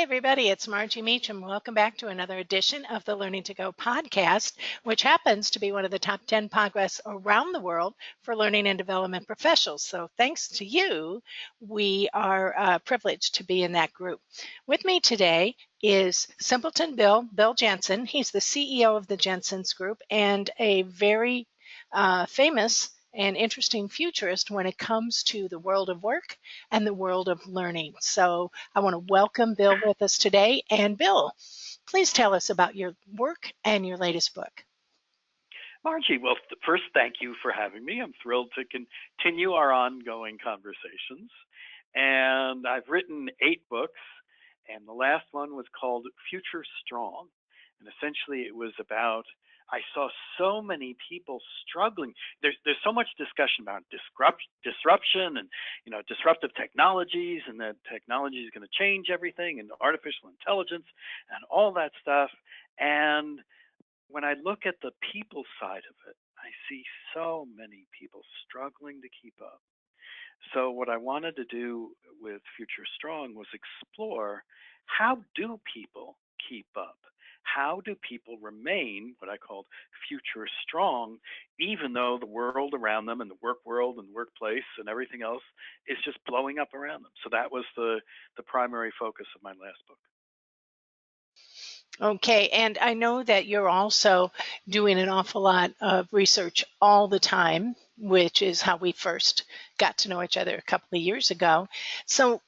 everybody, it's Margie Meacham. Welcome back to another edition of the Learning to Go podcast, which happens to be one of the top 10 podcasts around the world for learning and development professionals. So thanks to you, we are privileged to be in that group. With me today is Simpleton Bill Jensen. He's the CEO of the Jensen's Group and a very famous and interesting futurist when it comes to the world of work and the world of learning. So I want to welcome Bill with us today. And Bill, please tell us about your work and your latest book. Margie, well, first, thank you for having me. I'm thrilled to continue our ongoing conversations. And I've written 8 books, and the last one was called Future Strong. And essentially it was about, I saw so many people struggling. There's so much discussion about disruption and disruptive technologies, and that technology is going to change everything, and artificial intelligence and all that stuff. And when I look at the people side of it, I see so many people struggling to keep up. So what I wanted to do with Future Strong was explore, how do people keep up? How do people remain what I called future strong, even though the world around them and the work world and the workplace and everything else is just blowing up around them? So that was the primary focus of my last book. Okay, and I know that you're also doing an awful lot of research all the time, which is how we first got to know each other a couple of years ago. So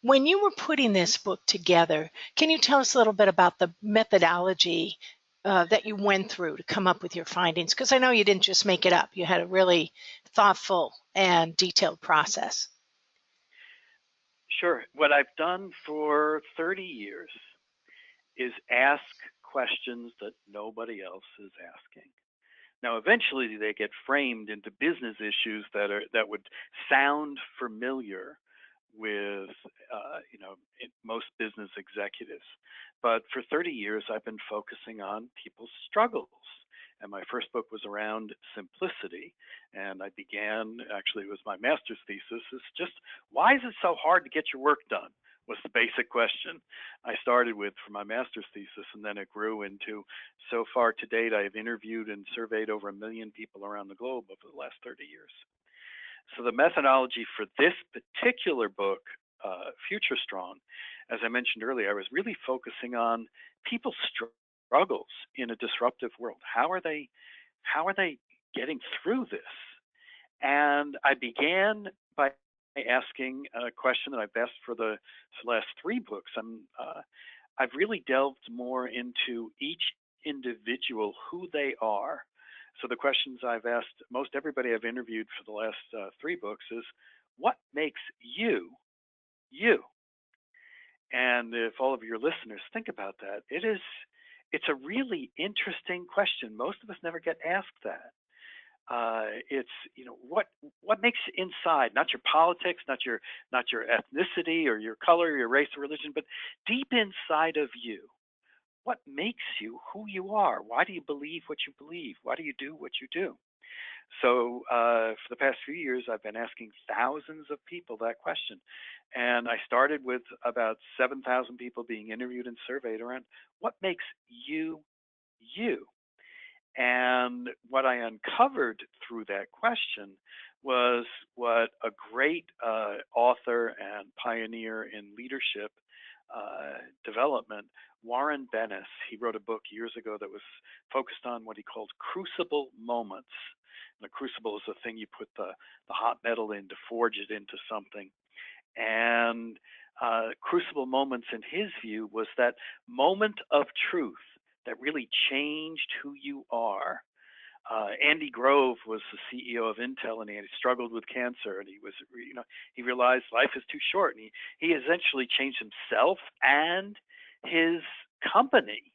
when you were putting this book together, can you tell us a little bit about the methodology that you went through to come up with your findings? Because I know you didn't just make it up. You had a really thoughtful and detailed process. Sure. What I've done for 30 years is ask questions that nobody else is asking. Now, eventually they get framed into business issues that would sound familiar with most business executives. But for 30 years, I've been focusing on people's struggles. And my first book was around simplicity. And I began, actually, it was my master's thesis, is just, why is it so hard to get your work done? Was the basic question I started with for my master's thesis, and then it grew into, so far to date, I have interviewed and surveyed over 1 million people around the globe over the last 30 years. So the methodology for this particular book, Future Strong, as I mentioned earlier, I was really focusing on people's struggles in a disruptive world. How are they getting through this? And I began by asking a question that I've asked for the last 3 books. I've really delved more into each individual, who they are. So the questions I've asked most everybody I've interviewed for the last 3 books is, what makes you, you? And if all of your listeners think about that, it's a really interesting question. Most of us never get asked that. It's, what makes you inside, not your politics, not your ethnicity or your color, or your race or religion, but deep inside of you. What makes you who you are? Why do you believe what you believe? Why do you do what you do? So for the past few years, I've been asking thousands of people that question. And I started with about 7,000 people being interviewed and surveyed around what makes you, you. And what I uncovered through that question was what a great author and pioneer in leadership development, Warren Bennis, he wrote a book years ago that was focused on what he called crucible moments. And a crucible is the thing you put the hot metal in to forge it into something. And crucible moments, in his view, was that moment of truth that really changed who you are. Andy Grove was the CEO of Intel, and he had struggled with cancer, and he realized life is too short, and he essentially changed himself and his company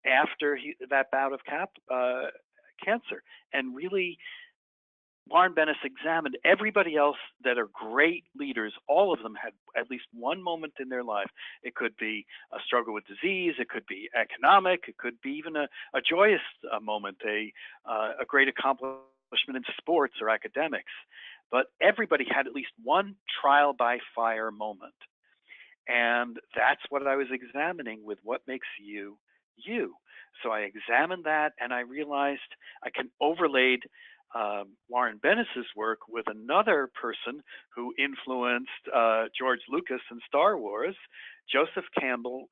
after that bout of cancer. And really, Warren Bennis examined everybody else that are great leaders. All of them had at least one moment in their life. It could be a struggle with disease. It could be economic. It could be even a joyous moment, a great accomplishment in sports or academics. But everybody had at least one trial by fire moment. And that's what I was examining with what makes you, you. So I examined that and I realized I can overlaid Warren Bennis's work with another person who influenced George Lucas and Star Wars. Joseph Campbell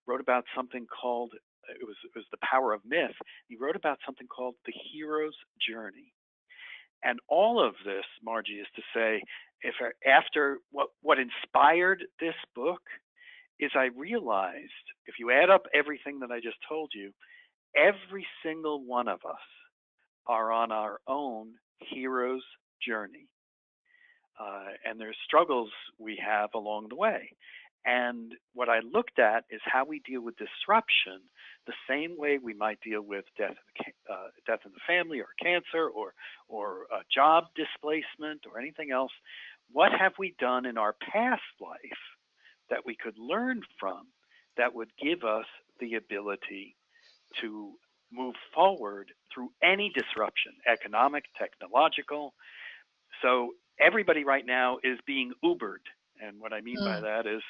wrote about something called, it was The Power of Myth. He wrote about something called The Hero's Journey. And all of this, Margie, is to say, if after what inspired this book is I realized, if you add up everything that I just told you, every single one of us are on our own hero's journey. And there's struggles we have along the way. And what I looked at is how we deal with disruption the same way we might deal with death in the family or cancer or job displacement or anything else. What have we done in our past life that we could learn from that would give us the ability to move forward through any disruption, economic, technological? So everybody right now is being Ubered. And what I mean by that is,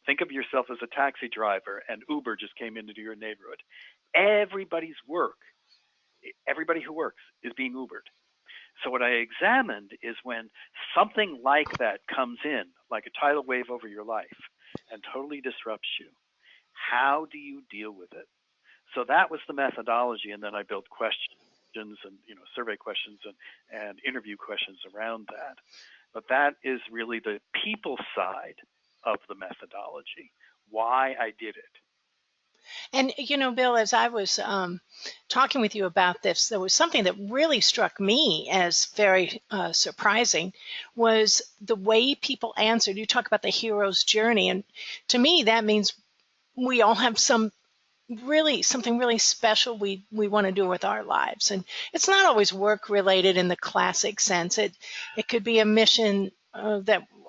think of yourself as a taxi driver and Uber just came into your neighborhood. Everybody who works is being Ubered. So what I examined is when something like that comes in, like a tidal wave over your life, and totally disrupts you, how do you deal with it? So that was the methodology, and then I built questions and survey questions and interview questions around that. But that is really the people side of the methodology, why I did it. And, Bill, as I was talking with you about this, there was something that really struck me as very surprising was the way people answered. You talk about the hero's journey. And to me, that means we all have something really special we want to do with our lives. And it's not always work related in the classic sense. It could be a mission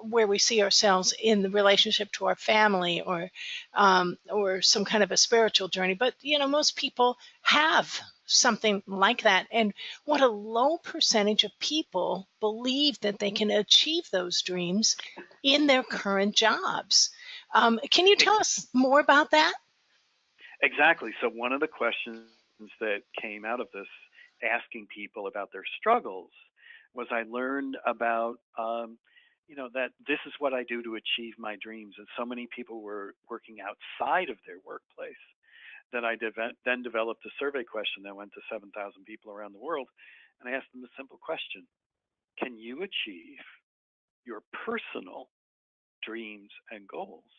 where we see ourselves in the relationship to our family or some kind of a spiritual journey. But, most people have something like that. And what a low percentage of people believe that they can achieve those dreams in their current jobs. Can you tell us more about that? Exactly. So one of the questions that came out of this, asking people about their struggles, was I learned about, that this is what I do to achieve my dreams. And so many people were working outside of their workplace that I then developed a survey question that went to 7,000 people around the world. And I asked them a simple question: can you achieve your personal dreams and goals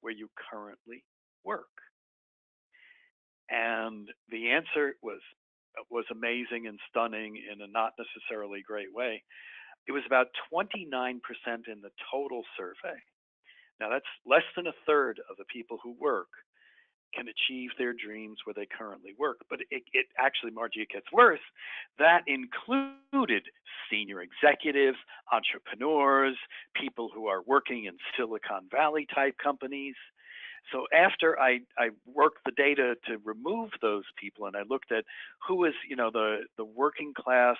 where you currently work? And the answer was amazing and stunning in a not necessarily great way. It was about 29% in the total survey. Now that's less than a third of the people who work can achieve their dreams where they currently work. But it actually, Margie, it gets worse. That included senior executives, entrepreneurs, people who are working in Silicon Valley type companies. So after I worked the data to remove those people, and I looked at who is, the working class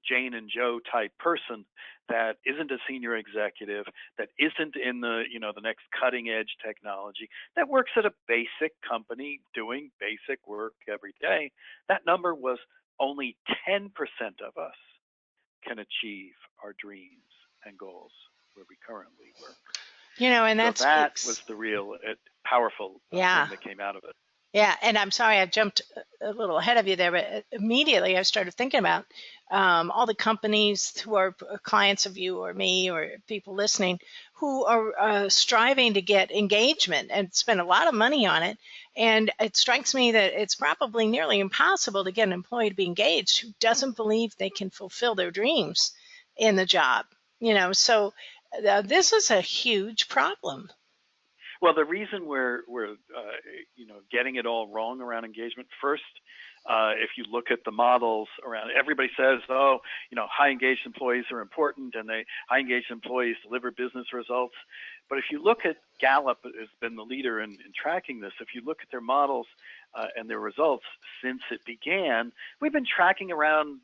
Jane and Joe type person that isn't a senior executive, that isn't in the, the next cutting edge technology, that works at a basic company doing basic work every day, that number was only 10% of us can achieve our dreams and goals where we currently work. And that was the real powerful thing that came out of it. Yeah, and I'm sorry I jumped a little ahead of you there, but immediately I started thinking about all the companies who are clients of you or me or people listening who are striving to get engagement and spend a lot of money on it. And it strikes me that it's probably nearly impossible to get an employee to be engaged who doesn't believe they can fulfill their dreams in the job. So this is a huge problem. Well, the reason we're getting it all wrong around engagement, first, if you look at the models around, everybody says, high engaged employees are important and high engaged employees deliver business results. But if you look at Gallup, has been the leader in tracking this. If you look at their models and their results since it began, we've been tracking around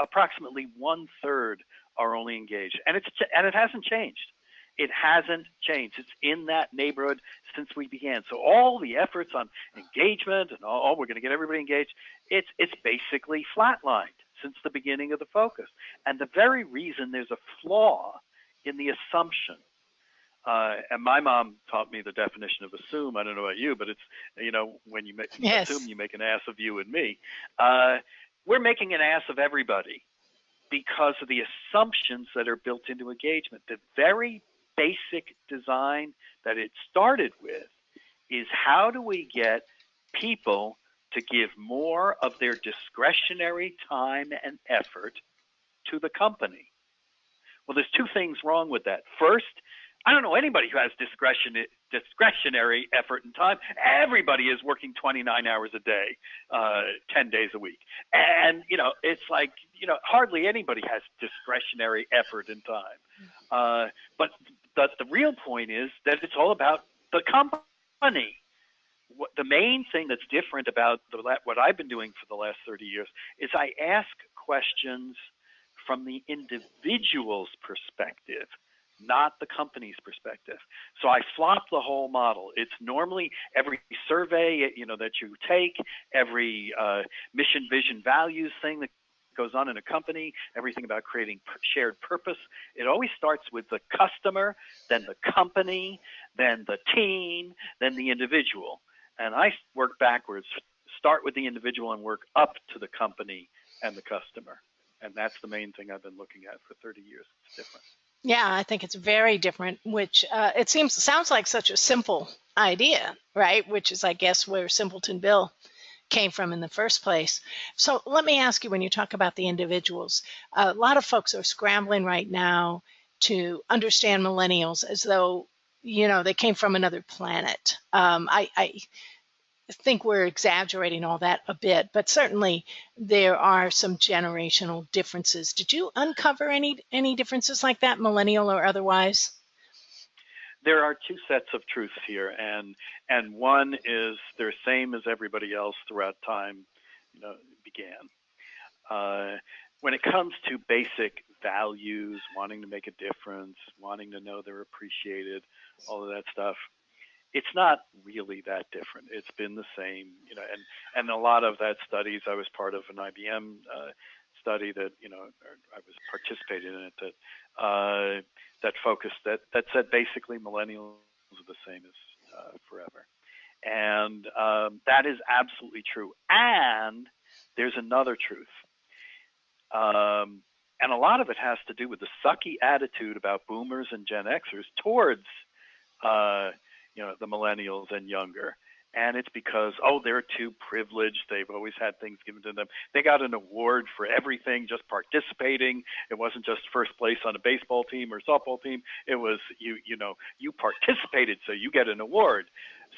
approximately 1/3 are only engaged, and it hasn't changed. It hasn't changed. It's in that neighborhood since we began. So all the efforts on engagement and all, we're going to get everybody engaged, it's basically flatlined since the beginning of the focus. And the very reason there's a flaw in the assumption, and my mom taught me the definition of assume. I don't know about you, but it's, when you assume, you make an ass of you and me. We're making an ass of everybody because of the assumptions that are built into engagement. The very basic design that it started with is, how do we get people to give more of their discretionary time and effort to the company? Well, there's two things wrong with that. First, I don't know anybody who has discretionary effort and time. Everybody is working 29 hours a day, 10 days a week. And, it's like, hardly anybody has discretionary effort and time. But the real point is that it's all about the company. The main thing that's different about what I've been doing for the last 30 years is I ask questions from the individual's perspective, not the company's perspective. So I flop the whole model. It's normally every survey, that you take, every mission, vision, values thing that goes on in a company, everything about creating shared purpose. It always starts with the customer, then the company, then the team, then the individual. And I work backwards, start with the individual and work up to the company and the customer. And that's the main thing I've been looking at for 30 years. It's different. Yeah, I think it's very different, which it sounds like such a simple idea, right? Which is, I guess, where Simpleton Bill came from in the first place. So let me ask you, when you talk about the individuals, a lot of folks are scrambling right now to understand millennials as though, they came from another planet. I think we're exaggerating all that a bit, but certainly there are some generational differences. Did you uncover any differences like that, millennial or otherwise? There are two sets of truths here, and one is they're same as everybody else throughout time, began. When it comes to basic values, wanting to make a difference, wanting to know they're appreciated, all of that stuff, it's not really that different. It's been the same, and a lot of that studies, I was part of an IBM study that, I was participating in it, that focused, that said basically millennials are the same as forever. And that is absolutely true. And there's another truth. And a lot of it has to do with the sucky attitude about boomers and Gen Xers towards the millennials and younger. And it's because, they're too privileged. They've always had things given to them. They got an award for everything, just participating. It wasn't just first place on a baseball team or softball team. It was, you participated, so you get an award.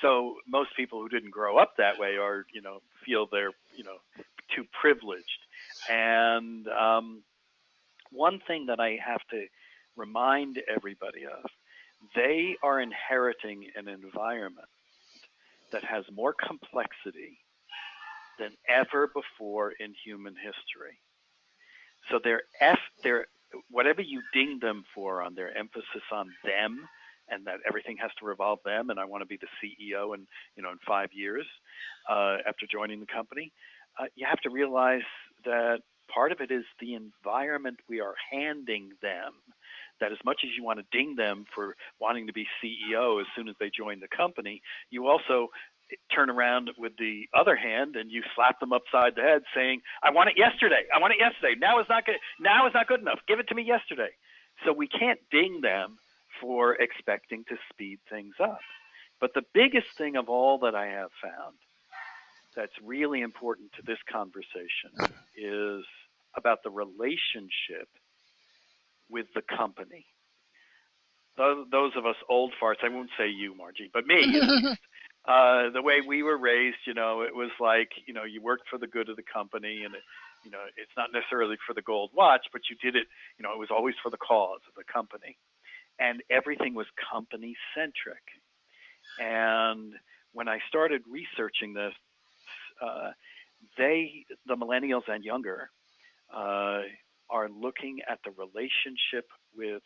So most people who didn't grow up that way are, feel they're, too privileged. And one thing that I have to remind everybody of, they are inheriting an environment that has more complexity than ever before in human history. So they're whatever you ding them for on their emphasis on them, and that everything has to revolve them, and I want to be the CEO in 5 years after joining the company, you have to realize that part of it is the environment we are handing them. That as much as you want to ding them for wanting to be CEO as soon as they join the company, you also turn around with the other hand and you slap them upside the head saying, I want it yesterday. I want it yesterday. Now is not good. Now is not good enough. Give it to me yesterday. So we can't ding them for expecting to speed things up. But the biggest thing of all that I have found that's really important to this conversation is about the relationship with the company. Those of us old farts, I won't say you, Margie, but me, at least, the way we were raised, it was like, you worked for the good of the company, and it's not necessarily for the gold watch, but you did it, it was always for the cause of the company. And everything was company centric. And when I started researching this, the millennials and younger, are looking at the relationship with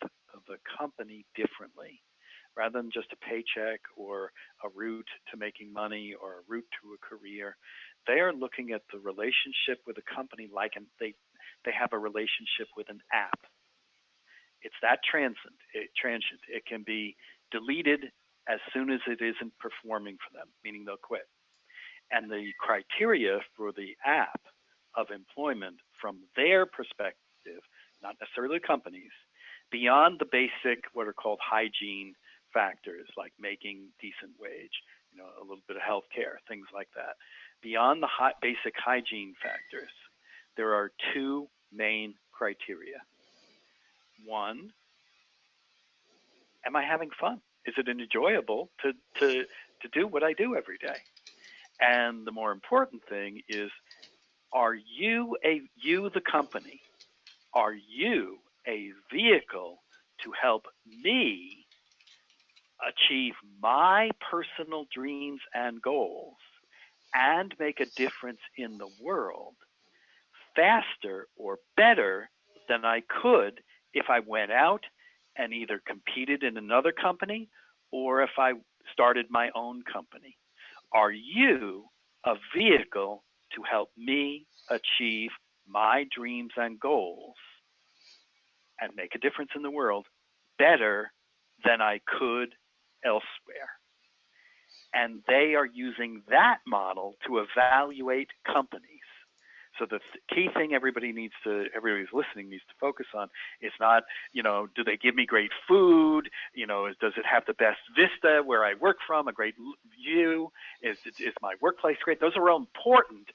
the company differently. Rather than just a paycheck or a route to making money or a route to a career, they are looking at the relationship with a company like they have a relationship with an app. It's that transient. It can be deleted as soon as it isn't performing for them, meaning they'll quit. And the criteria for the app of employment from their perspective, not necessarily the companies, beyond the basic what are called hygiene factors like making decent wage, a little bit of health care, things like that. Beyond the basic hygiene factors, there are two main criteria. One, am I having fun? Is it enjoyable to do what I do every day? And the more important thing is, are you the company? Are you a vehicle to help me achieve my personal dreams and goals and make a difference in the world faster or better than I could if I went out and either competed in another company or if I started my own company? Are you a vehicle to help me achieve my dreams and goals and make a difference in the world better than I could elsewhere? And they are using that model to evaluate companies. So the key thing everybody who's listening needs to focus on is not, do they give me great food? Does it have the best vista where I work from, a great view? Is my workplace great? Those are all important.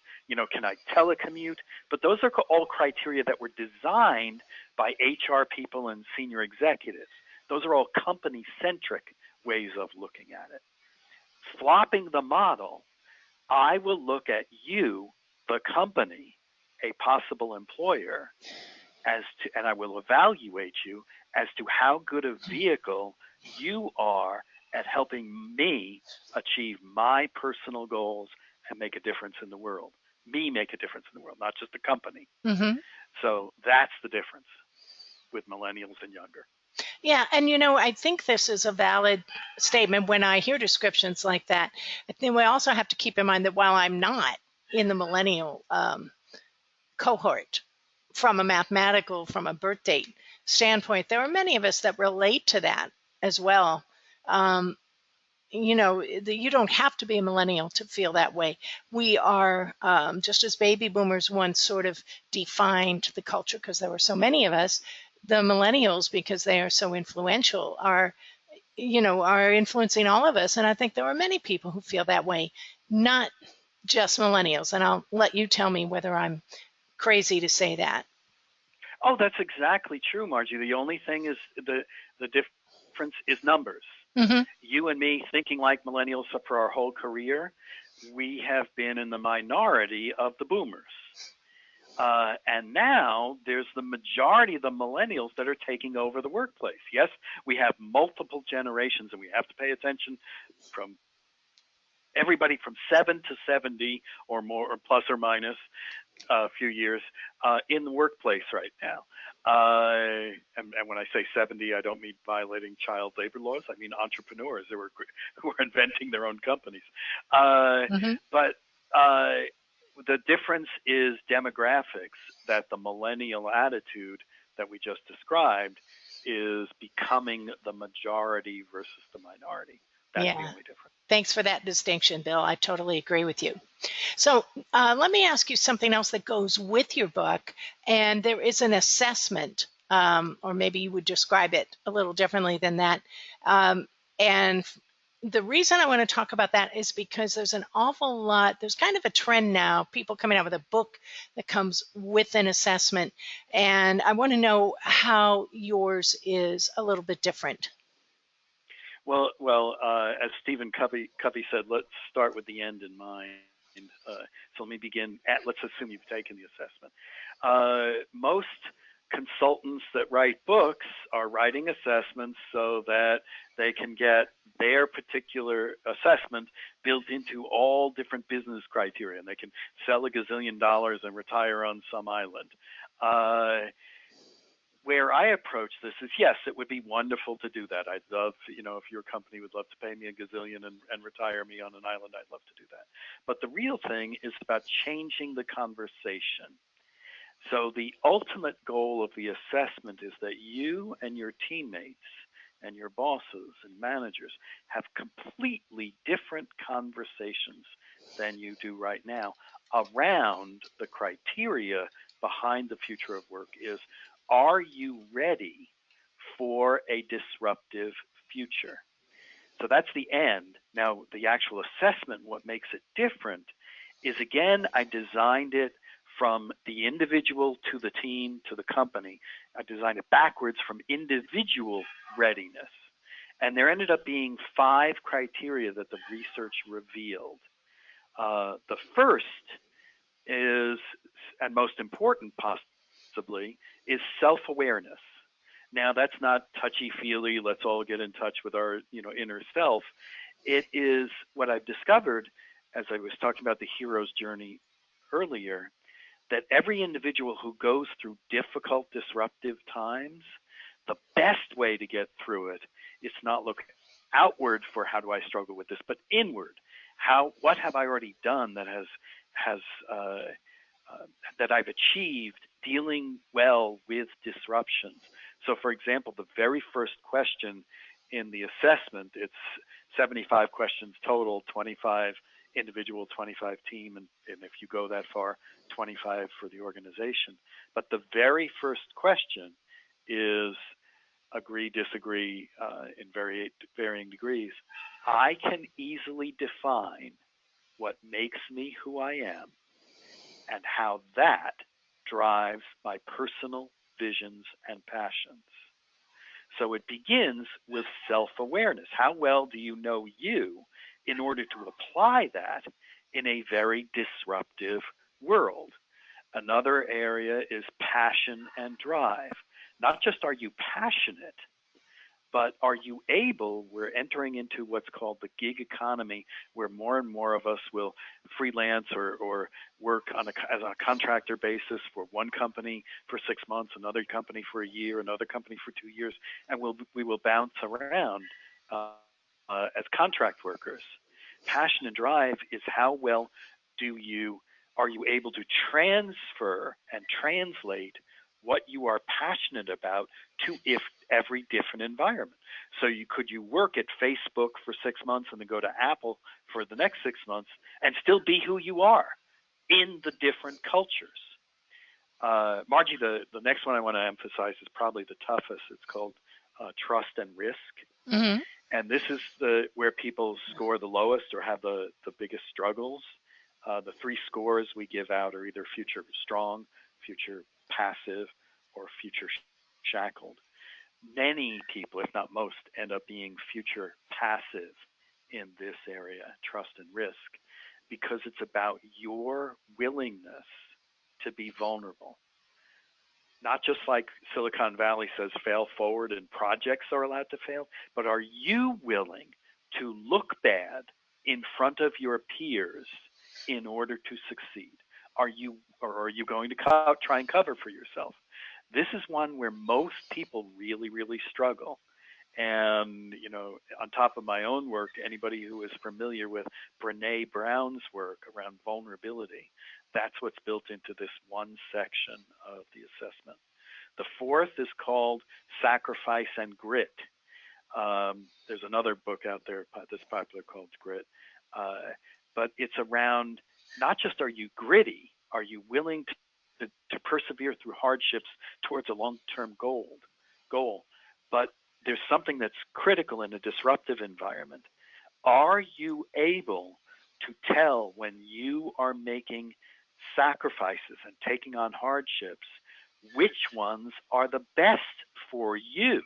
Can I telecommute? But those are all criteria that were designed by HR people and senior executives. Those are all company-centric ways of looking at it. Flopping the model, I will look at you, the company, a possible employer, and I will evaluate you as to how good a vehicle you are at helping me achieve my personal goals and make a difference in the world. Me make a difference in the world, not just the company. Mm-hmm. So that's the difference with millennials and younger. Yeah, and I think this is a valid statement when I hear descriptions like that. I think we also have to keep in mind that while I'm not in the millennial cohort from a birth date standpoint, there are many of us that relate to that as well. You don't have to be a millennial to feel that way. We are, just as baby boomers once sort of defined the culture because there were so many of us, the millennials, because they are so influential, are influencing all of us. And I think there are many people who feel that way, not just millennials. And I'll let you tell me whether I'm crazy to say that. Oh, that's exactly true, Margie. The only thing is the difference is numbers. Mm-hmm. You and me thinking like millennials for our whole career, we have been in the minority of the boomers. And now there's the majority of the millennials that are taking over the workplace. Yes, we have multiple generations, and we have to pay attention from everybody from 7 to 70 or more, or plus or minus a few years in the workplace right now. And when I say 70, I don't mean violating child labor laws. I mean entrepreneurs who are inventing their own companies. Mm-hmm. But the difference is demographics, that the millennial attitude that we just described is becoming the majority versus the minority. That's the only difference. Thanks for that distinction, Bill. I totally agree with you. So let me ask you something else that goes with your book. And there is an assessment, or maybe you would describe it a little differently than that. And the reason I want to talk about that is because there's an awful lot, there's kind of a trend now, people coming out with a book that comes with an assessment. And I want to know how yours is a little bit different. Well, as Stephen Covey said, let's start with the end in mind. So let me begin let's assume you've taken the assessment. Most consultants that write books are writing assessments so that they can get their particular assessment built into all different business criteria, and they can sell $1 gazillion and retire on some island. where I approach this is, yes, it would be wonderful to do that. I'd love, if your company would love to pay me a gazillion and retire me on an island, I'd love to do that. But the real thing is about changing the conversation. So the ultimate goal of the assessment is that you and your teammates and your bosses and managers have completely different conversations than you do right now around the criteria behind the future of work is, are you ready for a disruptive future? So that's the end. Now, the actual assessment, what makes it different is, again, I designed it from the individual to the team to the company. I designed it backwards from individual readiness. And there ended up being 5 criteria that the research revealed. The first is, and most important possibly, is self-awareness. Now, that's not touchy-feely, let's all get in touch with our inner self. It is what I've discovered, as I was talking about the hero's journey earlier, that every individual who goes through difficult, disruptive times, the best way to get through it is not look outward for how do I struggle with this, but inward. What have I already done that that I've achieved dealing well with disruptions? So, for example, the very first question in the assessment, it's 75 questions total, 25 individual, 25 team, and if you go that far, 25 for the organization. But the very first question is agree, disagree in varying degrees. I can easily define what makes me who I am and how that drives my personal visions and passions. So it begins with self-awareness. How well do you know you in order to apply that in a very disruptive world? Another area is passion and drive. Not just are you passionate, but are you able, we're entering into what's called the gig economy, where more and more of us will freelance or work as a contractor basis for one company for 6 months, another company for a year, another company for 2 years, and we will bounce around as contract workers. Passion and drive is how well are you able to transfer and translate what you are passionate about to every different environment. So could you work at Facebook for 6 months and then go to Apple for the next 6 months and still be who you are in the different cultures? Margie, the next one I want to emphasize is probably the toughest. It's called trust and risk. Mm-hmm. And this is where people score the lowest or have the biggest struggles. The 3 scores we give out are either future strong, future passive, or future shackled. Many people, if not most, end up being future passive in this area, trust and risk, because it's about your willingness to be vulnerable. Not just like Silicon Valley says, fail forward and projects are allowed to fail, but are you willing to look bad in front of your peers in order to succeed? Are you going to try and cover for yourself? This is one where most people really, really struggle. And, on top of my own work, anybody who is familiar with Brené Brown's work around vulnerability, that's what's built into this one section of the assessment. The 4th is called Sacrifice and Grit. There's another book out there that's popular called Grit. But it's around not just are you gritty, are you willing to persevere through hardships towards a long-term goal, but there's something that's critical in a disruptive environment. Are you able to tell when you are making sacrifices and taking on hardships, which ones are the best for you,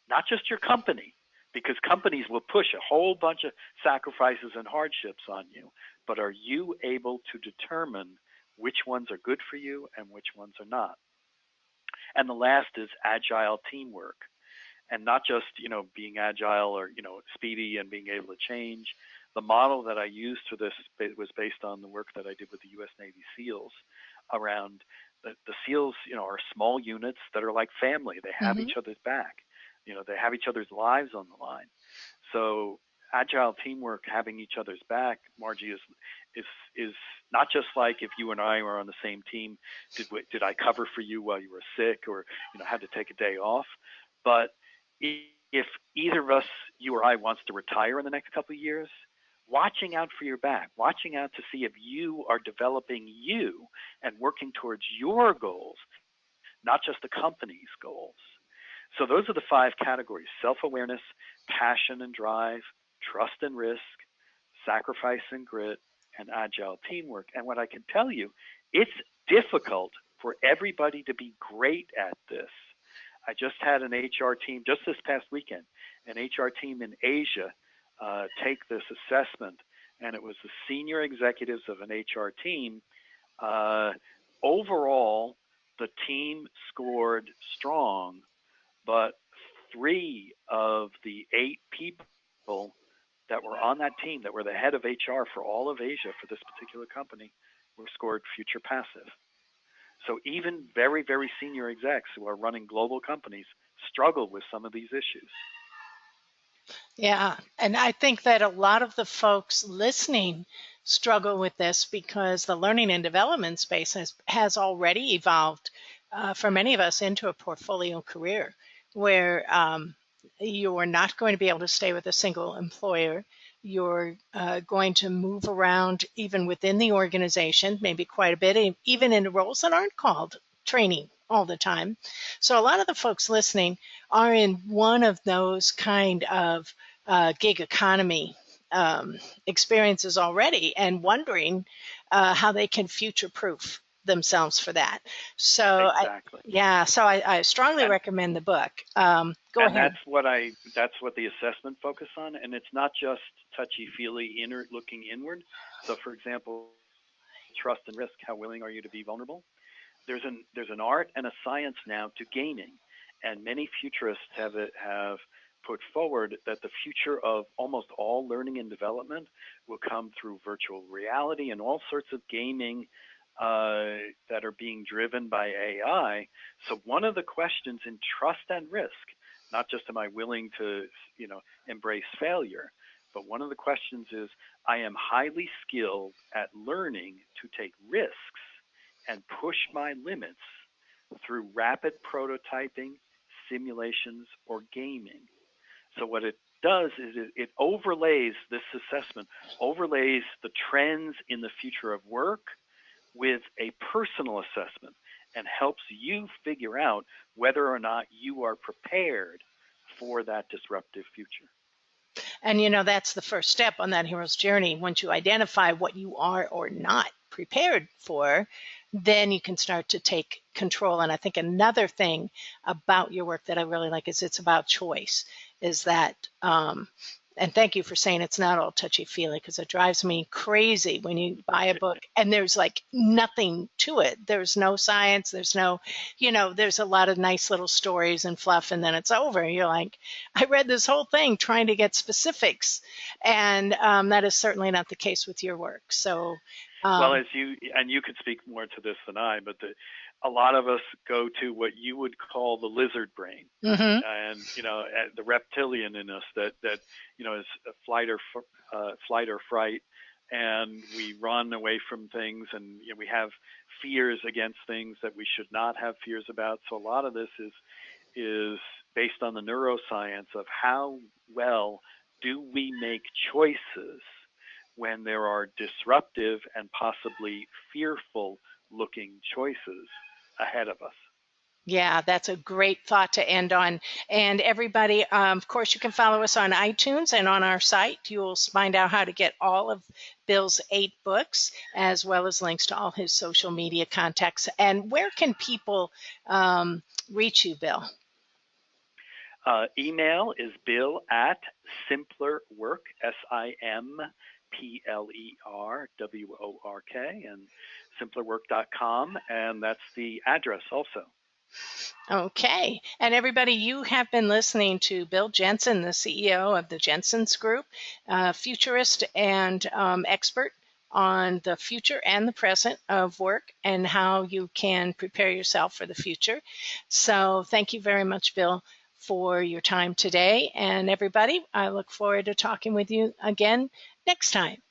not just your company? Because companies will push a whole bunch of sacrifices and hardships on you, but are you able to determine which ones are good for you and which ones are not? And the last is agile teamwork. And not just, being agile or, speedy and being able to change. The model that I used for this was based on the work that I did with the U.S. Navy SEALs around the SEALs, are small units that are like family. They have Mm-hmm. each other's back. They have each other's lives on the line. So agile teamwork, having each other's back, Margie, is not just like if you and I were on the same team, did I cover for you while you were sick or had to take a day off, but if either of us, you or I, wants to retire in the next couple of years, watching out for your back, watching out to see if you are developing you and working towards your goals, not just the company's goals. So those are the 5 categories: self-awareness, passion and drive, trust and risk, sacrifice and grit, and agile teamwork. And what I can tell you, it's difficult for everybody to be great at this. I just had an HR team, just this past weekend, an HR team in Asia take this assessment, and it was the senior executives of an HR team. Overall, the team scored strong, but 3 of the 8 people that were on that team, that were the head of HR for all of Asia for this particular company, were scored future passive. So even very, very senior execs who are running global companies struggle with some of these issues. Yeah, and I think that a lot of the folks listening struggle with this because the learning and development space has already evolved for many of us into a portfolio career where you are not going to be able to stay with a single employer. You're going to move around even within the organization, maybe quite a bit, even in roles that aren't called training all the time. So a lot of the folks listening are in one of those kind of gig economy experiences already and wondering how they can future-proof themselves for that. So exactly. So I strongly recommend the book. Go ahead. That's what the assessment focus on, and it's not just touchy-feely looking inward. So, for example, trust and risk. How willing are you to be vulnerable? There's an art and a science now to gaming, and many futurists have put forward that the future of almost all learning and development will come through virtual reality and all sorts of gaming that are being driven by AI. So one of the questions in trust and risk, not just am I willing to, embrace failure, but one of the questions is, I am highly skilled at learning to take risks and push my limits through rapid prototyping, simulations, or gaming. So what it does is it overlays, this assessment overlays the trends in the future of work with a personal assessment and helps you figure out whether or not you are prepared for that disruptive future. And that's the first step on that hero's journey. Once you identify what you are or not prepared for, then you can start to take control. And I think another thing about your work that I really like is it's about choice, is that and thank you for saying it's not all touchy-feely, because it drives me crazy when you buy a book and there's like nothing to it. There's no science. There's no, there's a lot of nice little stories and fluff, and then it's over. You're like, I read this whole thing trying to get specifics, and that is certainly not the case with your work. So, well, you could speak more to this than I, but a lot of us go to what you would call the lizard brain, and the reptilian in us that is flight or fright, and we run away from things, and we have fears against things that we should not have fears about. So a lot of this is based on the neuroscience of how well do we make choices when there are disruptive and possibly fearful looking choices ahead of us. Yeah, that's a great thought to end on. And everybody, of course, you can follow us on iTunes, and on our site, you'll find out how to get all of Bill's 8 books, as well as links to all his social media contacts. And where can people reach you, Bill? Email is bill@simplerwork, SIMPLERWORK, and simplerwork.com, and that's the address also. Okay. And everybody, you have been listening to Bill Jensen, the CEO of the Jensen's Group, futurist and expert on the future and the present of work and how you can prepare yourself for the future. So thank you very much, Bill, for your time today. And everybody, I look forward to talking with you again next time.